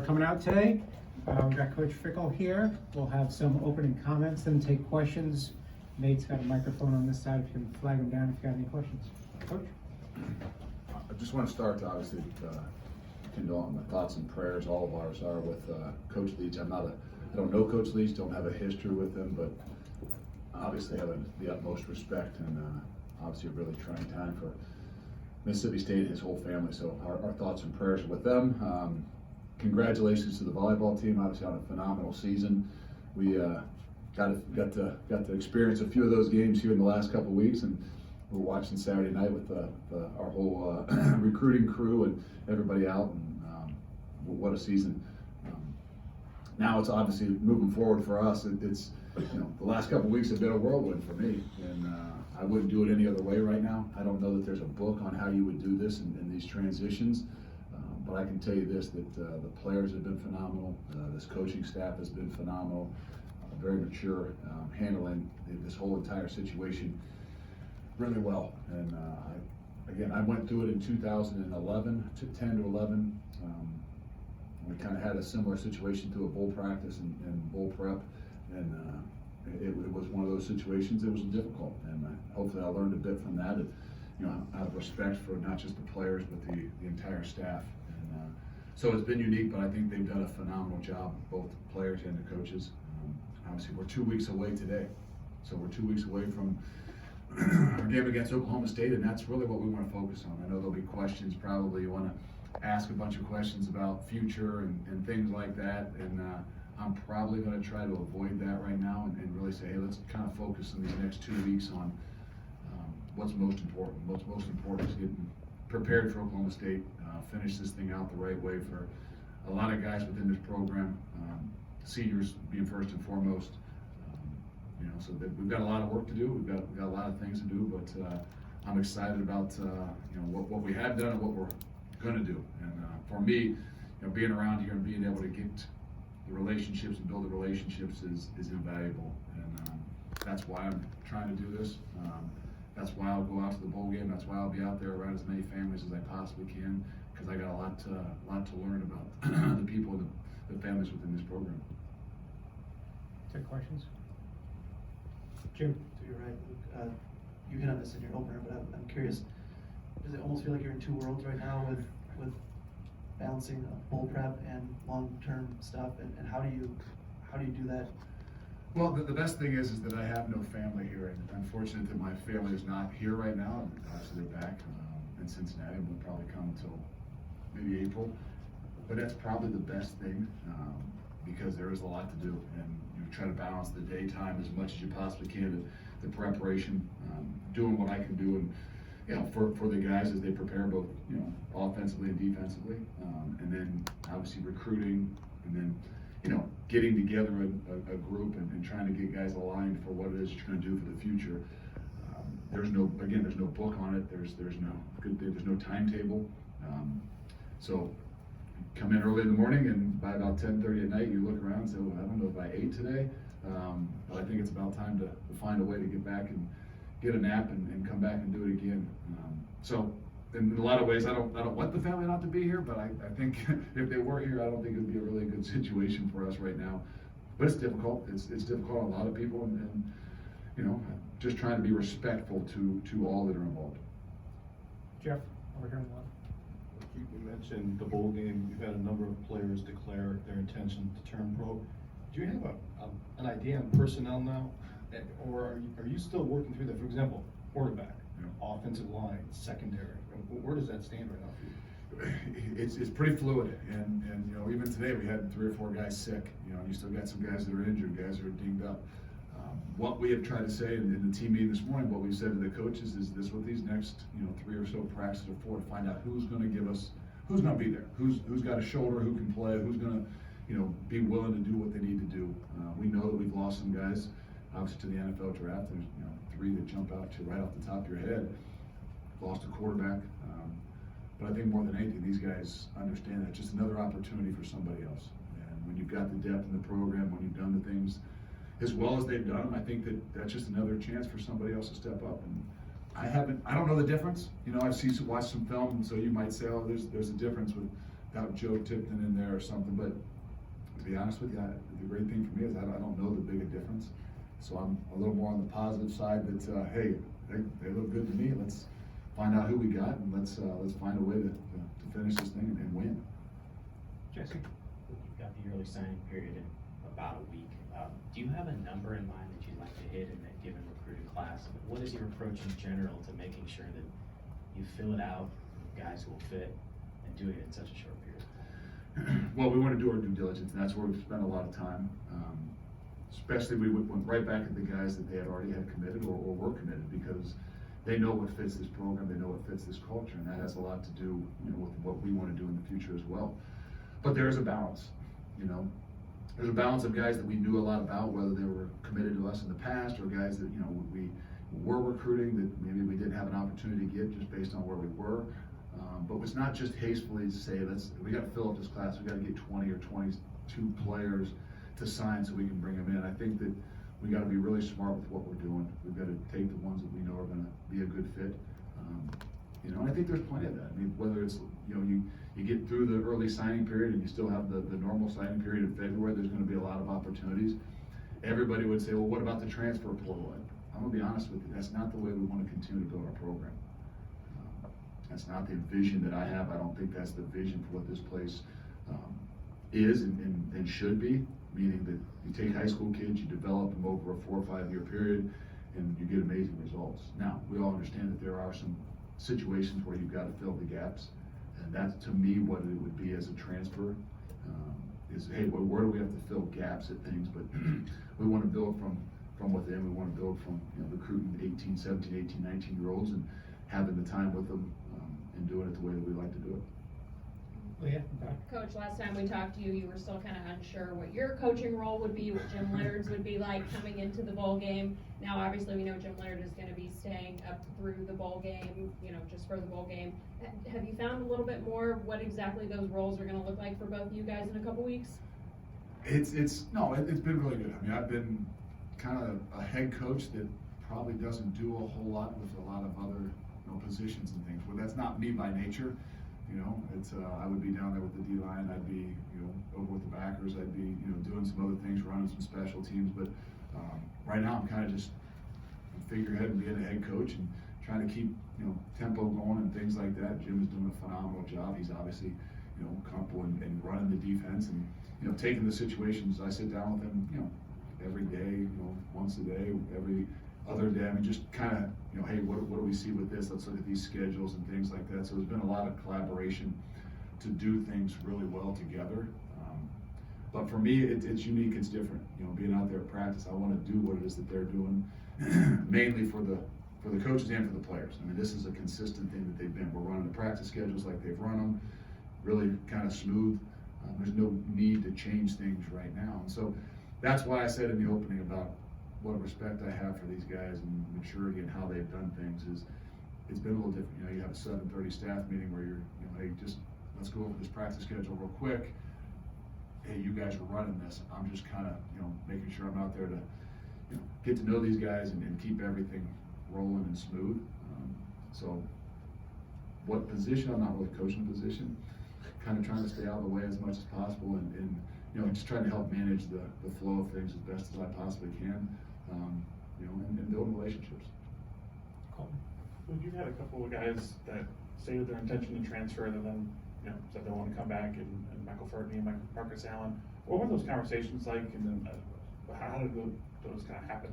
for coming out today. We've got Coach Fickell here. We'll have some opening comments and take questions. Nate's got a microphone on this side. If you can flag him down if you got any questions. Coach? I just want to start, obviously, my thoughts and prayers, all of ours are with Coach Leach. I don't know Coach Leach, don't have a history with him, but obviously have the utmost respect and obviously a really trying time for Mississippi State and his whole family. So our thoughts and prayers are with them. Congratulations to the volleyball team, obviously on a phenomenal season. We got to experience a few of those games here in the last couple of weeks, and we're watching Saturday night with our whole recruiting crew and everybody out, and what a season. Now it's obviously moving forward for us. It's the last couple of weeks have been a whirlwind for me, and I wouldn't do it any other way right now. I don't know that there's a book on how you would do this in these transitions, but I can tell you this, that the players have been phenomenal. This coaching staff has been phenomenal, very mature, handling this whole entire situation really well. And I went through it in 2011, 10 to 11. We kind of had a similar situation through a bowl practice and bowl prep, and it was one of those situations. It was difficult, and hopefully I learned a bit from that. Out of respect for not just the players but the entire staff. And so it's been unique, but I think they've done a phenomenal job, both the players and the coaches. Obviously, we're 2 weeks away today, so we're 2 weeks away from our game against Oklahoma State, and that's really what we want to focus on. I know there'll be questions, probably you want to ask a bunch of questions about future and things like that, and I'm probably going to try to avoid that right now and really say, hey, let's kind of focus in these next 2 weeks on what's most important. What's most important is getting prepared for Oklahoma State, finish this thing out the right way for a lot of guys within this program, seniors being first and foremost. So that we've got a lot of work to do. We've got a lot of things to do, but I'm excited about what we have done and what we're going to do. And for me, being around here and being able to get the relationships and build the relationships is invaluable. And that's why I'm trying to do this. That's why I'll go out to the bowl game. That's why I'll be out there around as many families as I possibly can, because I got a lot to learn about the people and the families within this program. Take questions. Jim? So you're right, Luke. You hit on this in your opener, but I'm curious. Does it almost feel like you're in two worlds right now with balancing bowl prep and long-term stuff? And how do you do that? Well, the best thing is that I have no family here, and I'm fortunate that my family is not here right now. Obviously, they're back in Cincinnati, and will probably come until maybe April. But that's probably the best thing because there is a lot to do, and you try to balance the daytime as much as you possibly can, the preparation, doing what I can do, and for the guys as they prepare both offensively and defensively, and then obviously recruiting, and then getting together a group and trying to get guys aligned for what it is you're going to do for the future. There's no book on it. There's no timetable. So come in early in the morning, and by about 10:30 at night, you look around and say, well, I don't know if I ate today, but I think it's about time to find a way to get back and get a nap and come back and do it again. So in a lot of ways, I don't want the family not to be here, but I think if they were here, I don't think it would be a really good situation for us right now. But it's difficult. It's difficult on a lot of people, and just trying to be respectful to all that are involved. Jeff, over here on the left. You mentioned the bowl game. You've had a number of players declare their intention to turn pro. Do you have an idea on personnel now, or are you still working through that? For example, quarterback, offensive line, secondary. Where does that stand right now for you? It's pretty fluid, and even today we had 3 or 4 guys sick. You still got some guys that are injured, guys that are dinged up. What we have tried to say in the team meeting this morning, what we said to the coaches is this: with these next 3 or so practices or 4, to find out who's going to be there, who's got a shoulder, who can play, who's going to be willing to do what they need to do. We know that we've lost some guys, obviously, to the NFL draft. There's 3 that jump out to right off the top of your head. Lost a quarterback, but I think more than anything, these guys understand that it's just another opportunity for somebody else. And when you've got the depth in the program, when you've done the things as well as they've done, I think that's just another chance for somebody else to step up. And I don't know the difference. I've watched some film, so you might say, oh, there's a difference with without Joe Tipton in there or something, but to be honest with you, the great thing for me is I don't know the big a difference. So I'm a little more on the positive side that, hey, they look good to me. Let's find out who we got and let's find a way to finish this thing and win. Jesse? You've got the early signing period in about a week. Do you have a number in mind that you'd like to hit in that given recruiting class? What is your approach in general to making sure that you fill it out with guys who will fit and doing it in such a short period? Well, we want to do our due diligence, and that's where we've spent a lot of time. Especially we went right back at the guys that they had already had committed or were committed, because they know what fits this program, they know what fits this culture, and that has a lot to do, with what we want to do in the future as well. But there is a balance, There's a balance of guys that we knew a lot about, whether they were committed to us in the past or guys that, we were recruiting that maybe we didn't have an opportunity to get just based on where we were. But it's not just hastily to say, we got to fill up this class, we got to get 20 or 22 players to sign so we can bring them in. I think that we got to be really smart with what we're doing. We've got to take the ones that we know are going to be a good fit. And I think there's plenty of that. I mean, whether it's, you get through the early signing period and you still have the normal signing period in February, there's going to be a lot of opportunities. Everybody would say, well, what about the transfer portal? I'm going to be honest with you, that's not the way we want to continue to build our program. That's not the vision that I have. I don't think that's the vision for what this place is and should be, meaning that you take high school kids, you develop them over a 4 or 5 year period, and you get amazing results. Now, we all understand that there are some situations where you've got to fill the gaps, and that's to me what it would be as a transfer, is, hey, where do we have to fill gaps at things, but we want to build from within. We want to build from recruiting 18, 17, 18, 19 year olds and having the time with them and doing it the way that we like to do it. Leah, back. Coach, last time we talked to you, you were still kind of unsure what your coaching role would be, what Jim Leonard's would be like coming into the bowl game. Now, obviously, we know Jim Leonard is going to be staying up through the bowl game, just for the bowl game. Have you found a little bit more what exactly those roles are going to look like for both you guys in a couple weeks? It's been really good. I mean, I've been kind of a head coach that probably doesn't do a whole lot with a lot of other positions and things. Well, that's not me by nature. It's I would be down there with the D-line. I'd be over with the backers. I'd be doing some other things, running some special teams. But right now I'm kind of just a figurehead and being a head coach and trying to keep tempo going and things like that. Jim is doing a phenomenal job. He's obviously comfortable in running the defense and taking the situations. I sit down with him every day, once a day, every other day. I mean, just kind of hey, what do we see with this? Let's look at these schedules and things like that. So there's been a lot of collaboration to do things really well together. But for me, it's unique. It's different. Being out there at practice, I want to do what it is that they're doing, mainly for the coaches and for the players. I mean, this is a consistent thing that they've been. We're running the practice schedules like they've run them, really kind of smooth. There's no need to change things right now. And so that's why I said in the opening about what respect I have for these guys and maturity and how they've done things is it's been a little different. You have a 7:30 staff meeting where you're, hey, just let's go over this practice schedule real quick. Hey, you guys are running this. I'm just kind of, making sure I'm out there to, get to know these guys and keep everything rolling and smooth. So what position? I'm not really coaching position. Kind of trying to stay out of the way as much as possible and just trying to help manage the flow of things as best as I possibly can, and build relationships. Cool. Well, you've had a couple of guys that stated their intention to transfer and then, said they want to come back, and Michael Ferdinand and Marcus Allen. What were those conversations like, and then how did those kind of happen?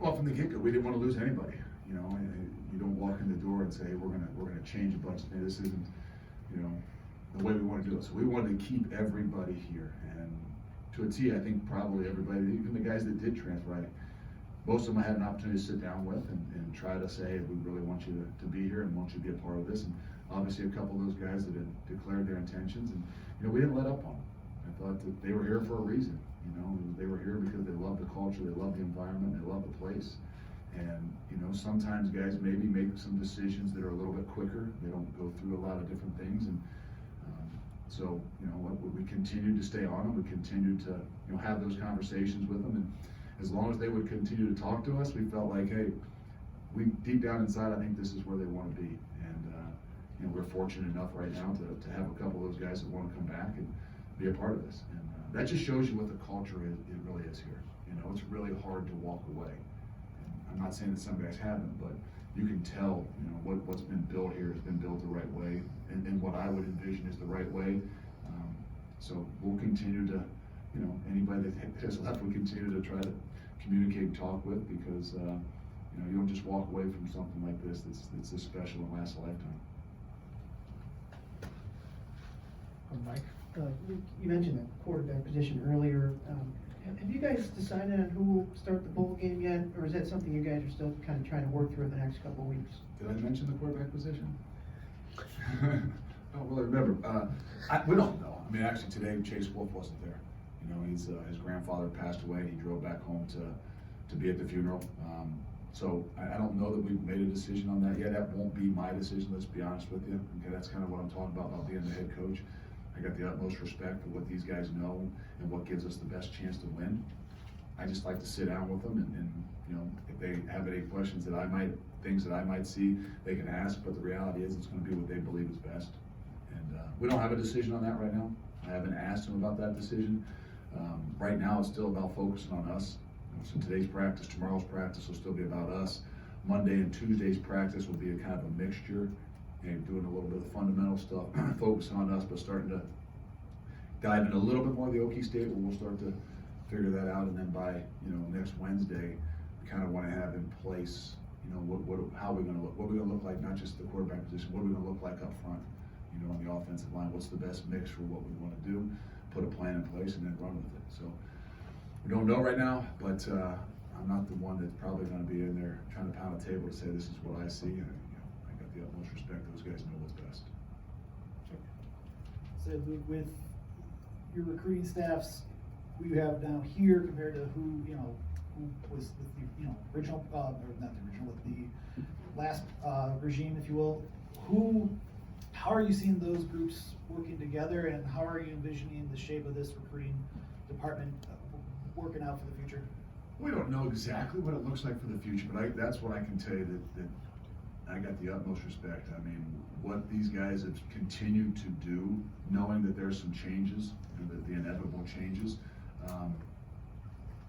Well, from the get-go, we didn't want to lose anybody. You don't walk in the door and say, hey, we're gonna change a bunch of things. This isn't, the way we want to do it. So we wanted to keep everybody here, and to a T, I think probably everybody, even the guys that did transfer, most of them I had an opportunity to sit down with and try to say, hey, we really want you to be here and want you to be a part of this. And obviously a couple of those guys that had declared their intentions, and we didn't let up on them. I thought that they were here for a reason. They were here because they love the culture, they love the environment, they love the place. And sometimes guys maybe make some decisions that are a little bit quicker. They don't go through a lot of different things, and so we continued to stay on them. We continued to have those conversations with them, and as long as they would continue to talk to us, we felt like, hey, we deep down inside, I think this is where they want to be. And you know, we're fortunate enough right now to have a couple of those guys that want to come back and be a part of this. And that just shows you what the culture is, it really is here. You know, it's really hard to walk away. And I'm not saying that some guys haven't, but you can tell, you know, what's been built here has been built the right way, and what I would envision is the right way. So we'll continue to, you know, anybody that has left, we'll continue to try to communicate and talk with, because you know, you don't just walk away from something like this that's this special and lasts a lifetime. Mike? You mentioned the quarterback position earlier. Have you guys decided on who will start the bowl game yet, or is that something you guys are still kind of trying to work through in the next couple of weeks? Did I mention the quarterback position? I don't really remember. We don't know. I mean, actually today Chase Wolf wasn't there. You know, his grandfather passed away, and he drove back home to be at the funeral. So I don't know that we've made a decision on that yet. That won't be my decision, let's be honest with you. Okay, that's kind of what I'm talking about being the head coach. I got the utmost respect for what these guys know and what gives us the best chance to win. I just like to sit down with them and you know, if they have any questions things that I might see, they can ask, but the reality is it's gonna be what they believe is best. And we don't have a decision on that right now. I haven't asked them about that decision. Right now it's still about focusing on us. So today's practice, tomorrow's practice will still be about us. Monday and Tuesday's practice will be a kind of a mixture, and doing a little bit of the fundamental stuff, focusing on us, but starting to dive in a little bit more of the Okie State, where we'll start to figure that out. And then by, you know, next Wednesday, we kind of want to have in place, you know, how we're going to look, what we're going to look like, not just the quarterback position, what we're going to look like up front, you know, on the offensive line. What's the best mix for what we want to do? Put a plan in place and then run with it. So we don't know right now, but I'm not the one that's probably going to be in there trying to pound a table to say this is what I see. And, you know, I got the utmost respect. Those guys know what's best. So with your recruiting staffs, who you have down here compared to who was with the original, or not the original, with the last regime, if you will, how are you seeing those groups working together, and how are you envisioning the shape of this recruiting department working out for the future? We don't know exactly what it looks like for the future, but that's what I can tell you that I got the utmost respect. I mean, what these guys have continued to do, knowing that there's some changes, and the inevitable changes,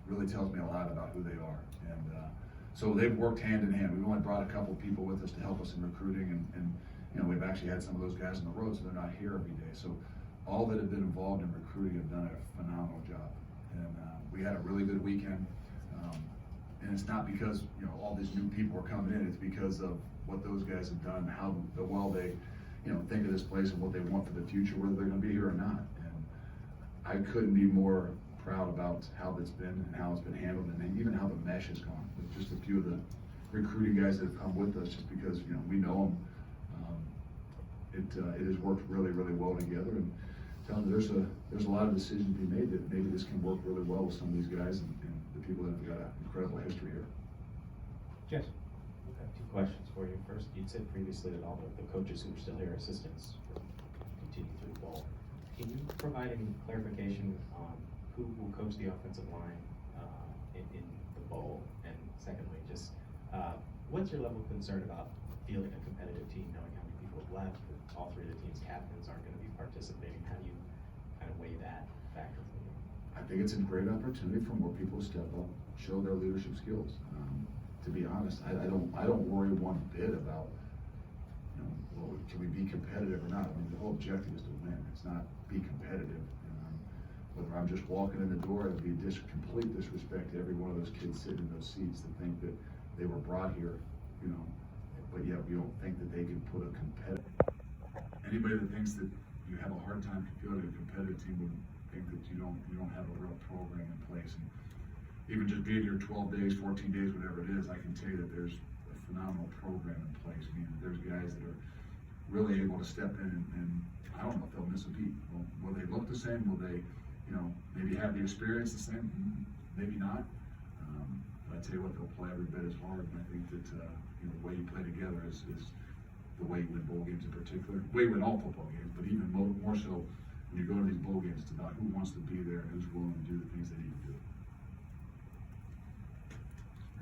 really tells me a lot about who they are. And so they've worked hand in hand. We've only brought a couple people with us to help us in recruiting, and you know, we've actually had some of those guys on the road, so they're not here every day. So all that have been involved in recruiting have done a phenomenal job. And we had a really good weekend. And it's not because, you know, all these new people are coming in, it's because of what those guys have done, how well they, you know, think of this place and what they want for the future, whether they're gonna be here or not. And I couldn't be more proud about how it's been and how it's been handled, and even how the mesh has gone with just a few of the recruiting guys that have come with us, just because, you know, we know them. It has worked really, really well together, and telling you, there's a lot of decisions to be made that maybe this can work really well with some of these guys and the people that have got an incredible history here. Yes. I have two questions for you. First, you'd said previously that all the coaches who are still here, assistants, will continue through the bowl. Can you provide any clarification on who will coach the offensive line in the bowl? And secondly, just what's your level of concern about fielding a competitive team, knowing how many people have left, that all three of the team's captains aren't going to be participating? How do you kind of weigh that factor for you? I think it's a great opportunity for more people to step up, show their leadership skills. To be honest, I don't worry one bit about, you know, well, can we be competitive or not. I mean, the whole objective is to win. It's not be competitive. Whether I'm just walking in the door, it'd be complete disrespect to every one of those kids sitting in those seats to think that they were brought here, you know, but yet we don't think that they can put a competitive. Anybody that thinks that you have a hard time fielding a competitive team would think that you don't have a real program in place. And even just being here 12 days, 14 days, whatever it is, I can tell you that there's a phenomenal program in place. I mean, there's guys that are really able to step in and I don't know if they'll miss a beat. Will they look the same? Will they, you know, maybe have the experience the same? Maybe not. But I tell you what, they'll play every bit as hard. And I think that you know, the way you play together is the way you win bowl games in particular. The way you win all football games, but even more so when you go to these bowl games, it's about who wants to be there and who's willing to do the things they need to do.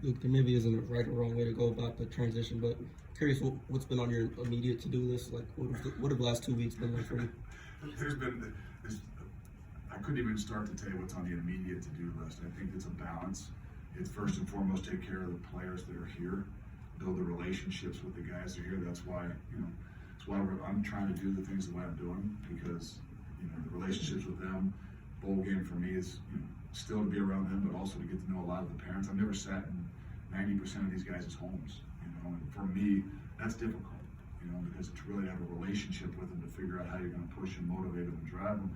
look, there maybe isn't a right or wrong way to go about the transition, but curious what's been on your immediate to-do list? Like, what have the last 2 weeks been like for you? There's been, I couldn't even start to tell you what's on the immediate to-do list. I think it's a balance. It's first and foremost, take care of the players that are here, build the relationships with the guys that are here. That's why, I'm trying to do the things the way I'm doing, because, the relationships with them, bowl game for me is, still to be around them, but also to get to know a lot of the parents. I've never sat in 90% of these guys' homes, and for me, that's difficult, because to really have a relationship with them, to figure out how you're going to push and motivate them and drive them,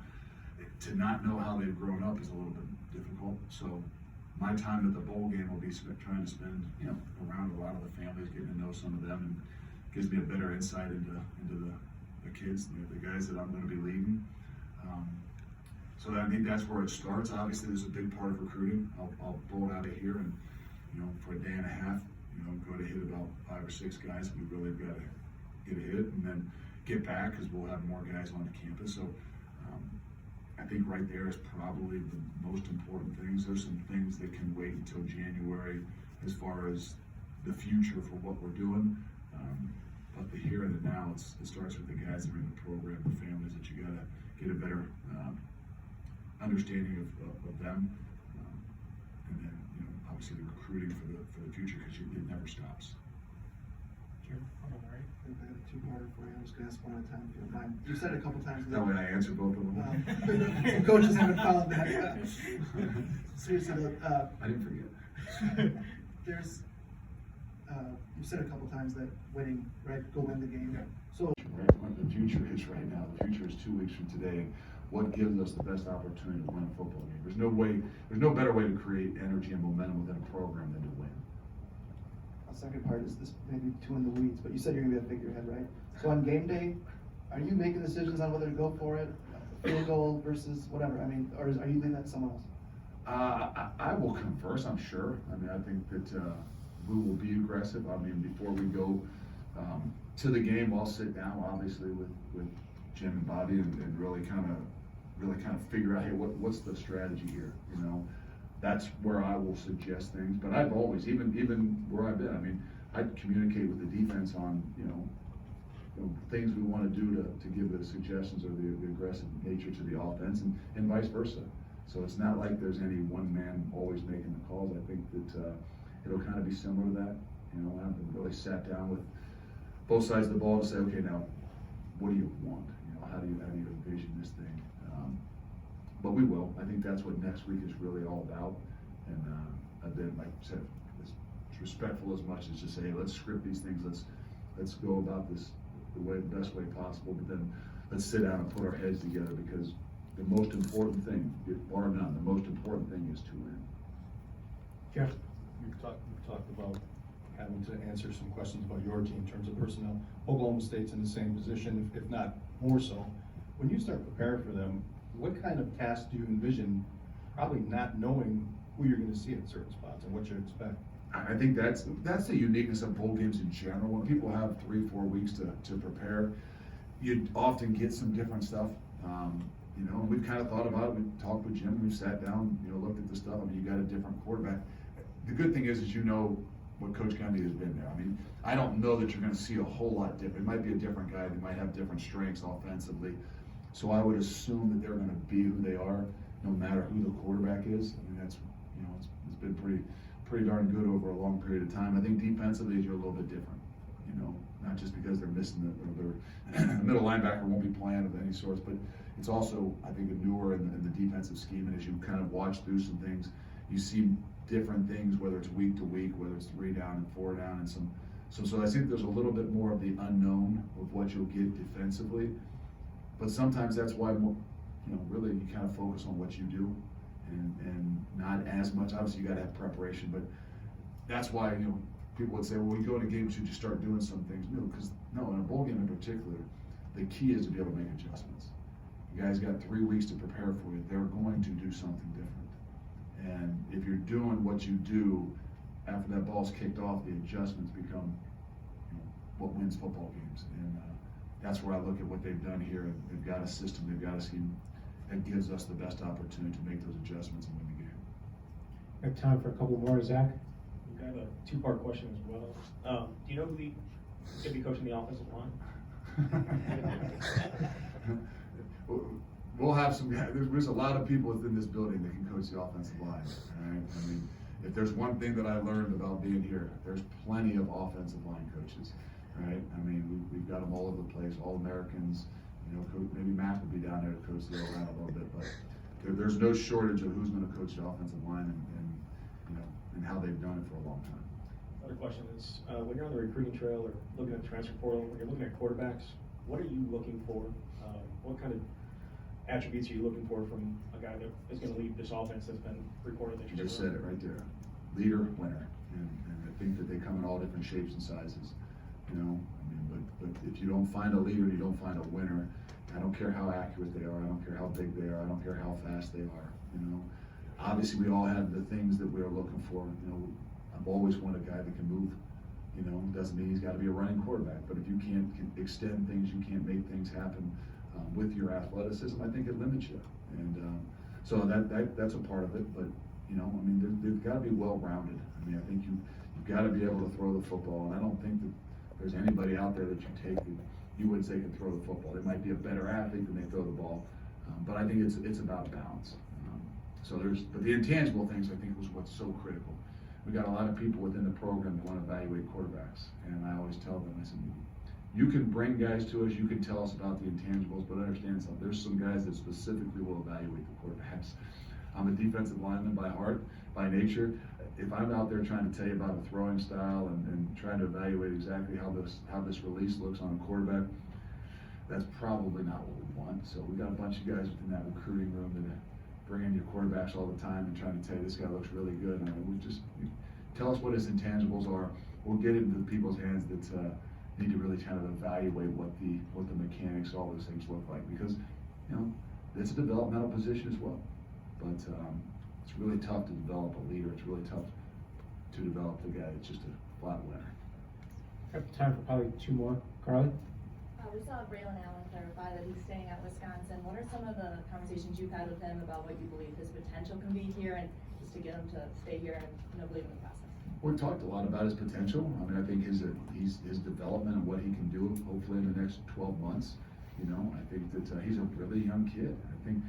to not know how they've grown up is a little bit difficult. So my time at the bowl game will be trying to spend, around a lot of the families, getting to know some of them, and gives me a better insight into the kids, the guys that I'm going to be leading. So I think that's where it starts. Obviously, there's a big part of recruiting. I'll bolt out of here and, for a day and a half, go to hit about 5 or 6 guys. We really got to get a hit, and then get back, because we'll have more guys on the campus. So I think right there is probably the most important things. There's some things that can wait until January as far as the future for what we're doing. But the here and the now, it starts with the guys that are in the program, the families that you got to get a better understanding of them, and then obviously the recruiting for the future, because it never stops. Jim, all right. I got a two-parter for you. I'm just gonna ask one at a time, if you don't mind. You said a couple times. That way I answer both of them. Some coaches haven't followed that. Seriously, I didn't forget. there's, you said a couple times that winning, right, go win the game. Yeah. So, Right, what the future is right now. The future is 2 weeks from today. What gives us the best opportunity to win a football game? There's no better way to create energy and momentum within a program than to win. the second part is this maybe too in the weeds, but you said you're gonna be a figurehead, right? So on game day, are you making decisions on whether to go for it, field goal versus whatever? I mean, or are you leaving that to someone else? I will converse, I'm sure. I mean, I think that we will be aggressive. I mean, before we go to the game, I'll sit down, obviously, with Jim and Bobby and really kind of figure out, hey, what's the strategy here? That's where I will suggest things. But I've always, even where I've been, I mean, I communicate with the defense on, things we want to do to give the suggestions or the aggressive nature to the offense, and vice versa. So it's not like there's any one man always making the calls. I think that it'll kind of be similar to that. I haven't really sat down with both sides of the ball to say, okay, now what do you want? How do you envision this thing? But we will. I think that's what next week is really all about. And I've been, like I said, as respectful as much as to say, hey, let's script these things. Let's go about this the best way possible. But then let's sit down and put our heads together, because the most important thing, bar none, the most important thing is to win. Jeff? You've talked about having to answer some questions about your team in terms of personnel. Oklahoma State's in the same position, if not more so. When you start preparing for them, what kind of tasks do you envision, probably not knowing who you're going to see at certain spots and what you expect? I think that's the uniqueness of bowl games in general. When people have 3-4 weeks to prepare, you often get some different stuff. And we've kind of thought about it. We talked with Jim. We've sat down, looked at the stuff. I mean, you got a different quarterback. The good thing is what Coach Gundy has been there. I mean, I don't know that you're going to see a whole lot different. It might be a different guy. They might have different strengths offensively. So I would assume that they're going to be who they are, no matter who the quarterback is. I mean, that's it's been pretty darn good over a long period of time. I think defensively, you're a little bit different. Not just because they're missing their middle linebacker won't be playing of any sorts, but it's also, I think, a newer in the defensive scheme. And as you kind of watch through some things, you see different things, whether it's week to week, whether it's 3 down and 4 down, and so I think there's a little bit more of the unknown of what you'll get defensively. But sometimes that's why, really you kind of focus on what you do, and not as much. Obviously, you got to have preparation, but that's why people would say, well, when you go into games, should you start doing some things new? Because in a bowl game in particular, the key is to be able to make adjustments. You guys got 3 weeks to prepare for you. They're going to do something different. And if you're doing what you do after that ball's kicked off, the adjustments become what wins football games. And that's where I look at what they've done here. They've got a system, they've got a scheme that gives us the best opportunity to make those adjustments and win the game. We have time for a couple more. Zach? I have a two-part question as well. Do you know who is going to be coaching the offensive line? We'll have some guys. There's a lot of people within this building that can coach the offensive line. Right? I mean, if there's one thing that I learned about being here, there's plenty of offensive line coaches. Right? I mean, we've got them all over the place, all Americans. You know, maybe Matt will be down there to coach the O-line a little bit, but there's no shortage of who's going to coach the offensive line and how they've done it for a long time. Other question is, when you're on the recruiting trail or looking at the transfer portal, when you're looking at quarterbacks, what are you looking for? What kind of attributes are you looking for from a guy that is going to lead this offense that's been reported that You just said it right there. Leader, winner. And I think that they come in all different shapes and sizes. You know, I mean, but if you don't find a leader, you don't find a winner. I don't care how accurate they are. I don't care how big they are. I don't care how fast they are. You know, obviously we all have the things that we're looking for. You know, I've always wanted a guy that can move. You know, doesn't mean he's got to be a running quarterback, but if you can't extend things, you can't make things happen with your athleticism, I think it limits you. And so that's a part of it. But you know, I mean, they've got to be well-rounded. I mean, I think you've got to be able to throw the football, and I don't think that there's anybody out there that you take that you would say can throw the football. They might be a better athlete than they throw the ball, but I think it's about balance. But the intangible things I think was what's so critical. We got a lot of people within the program that want to evaluate quarterbacks, and I always tell them, I said, you can bring guys to us, you can tell us about the intangibles, but understand something. There's some guys that specifically will evaluate the quarterbacks. I'm a defensive lineman by heart, by nature. If I'm out there trying to tell you about a throwing style and trying to evaluate exactly how this release looks on a quarterback, that's probably not what we want. So we got a bunch of guys within that recruiting room that bring in your quarterbacks all the time and trying to tell you this guy looks really good. And we just tell us what his intangibles are. We'll get it into people's hands that need to really kind of evaluate what the mechanics, all those things look like, because you know it's a developmental position as well. But it's really tough to develop a leader. It's really tough to develop the guy that's just a flat winner. I have time for probably two more. Carly? We saw Braylon Allen clarify that he's staying at Wisconsin. What are some of the conversations you've had with him about what you believe his potential can be here, and just to get him to stay here and believe in the process? We've talked a lot about his potential. I mean, I think his development and what he can do, hopefully in the next 12 months. You know, I think that he's a really young kid. I think,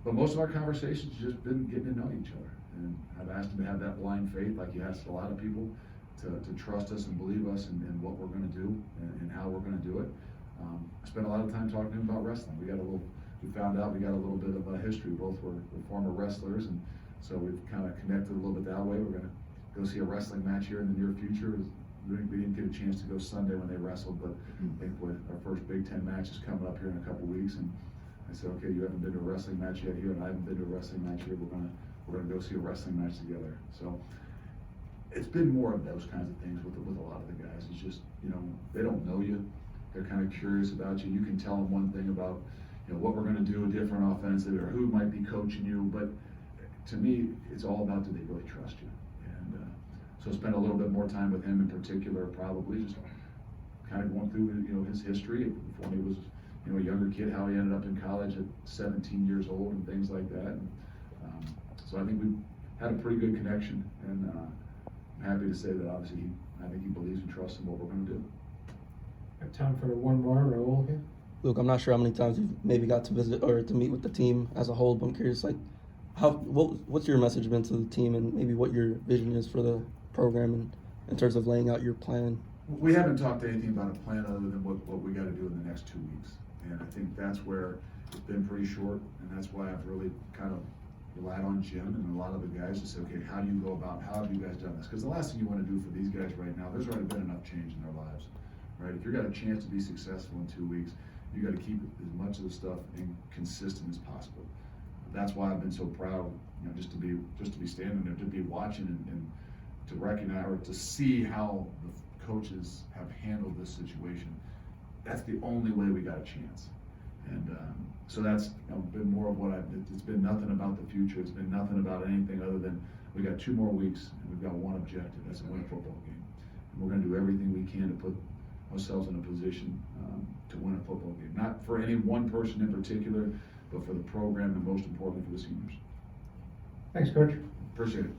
but most of our conversations have just been getting to know each other. And I've asked him to have that blind faith, like he asks a lot of people, to trust us and believe us in what we're going to do and how we're going to do it. I spent a lot of time talking to him about wrestling. We found out we got a little bit of a history. Both were former wrestlers, and so we've kind of connected a little bit that way. We're going to go see a wrestling match here in the near future. We didn't get a chance to go Sunday when they wrestled, but I think our first Big Ten match is coming up here in a couple weeks, and I said, okay, you haven't been to a wrestling match yet here, and I haven't been to a wrestling match here. We're gonna go see a wrestling match together. So it's been more of those kinds of things with a lot of the guys. It's just, you know, they don't know you. They're kind of curious about you. You can tell them one thing about, you know, what we're going to do, a different offensive, or who might be coaching you. But to me, it's all about, do they really trust you? And so spend a little bit more time with him in particular, probably just kind of going through, you know, his history when he was, you know, a younger kid, how he ended up in college at 17 years old and things like that. And, so I think we've had a pretty good connection, and I'm happy to say that obviously I think he believes and trusts in what we're going to do. Have time for one more. Raul here. Luke, I'm not sure how many times you've maybe got to visit or to meet with the team as a whole, but I'm curious, like, what's your message been to the team, and maybe what your vision is for the program and in terms of laying out your plan? We haven't talked anything about a plan other than what we got to do in the next 2 weeks, and I think that's where it's been pretty short, and that's why I've really kind of relied on Jim and a lot of the guys to say, okay, how do you go about, how have you guys done this? Because the last thing you want to do for these guys right now, there's already been enough change in their lives, right? If you've got a chance to be successful in 2 weeks, you got to keep as much of the stuff consistent as possible. That's why I've been so proud, you know, just to be standing there, to be watching and to recognize or to see how the coaches have handled this situation. That's the only way we got a chance. And so that's, you know, been more of what it's been nothing about the future. It's been nothing about anything other than we got 2 more weeks and we've got one objective. That's to win a football game. And we're going to do everything we can to put ourselves in a position to win a football game. Not for any one person in particular, but for the program and most importantly for the seniors. Thanks, Coach. Appreciate it.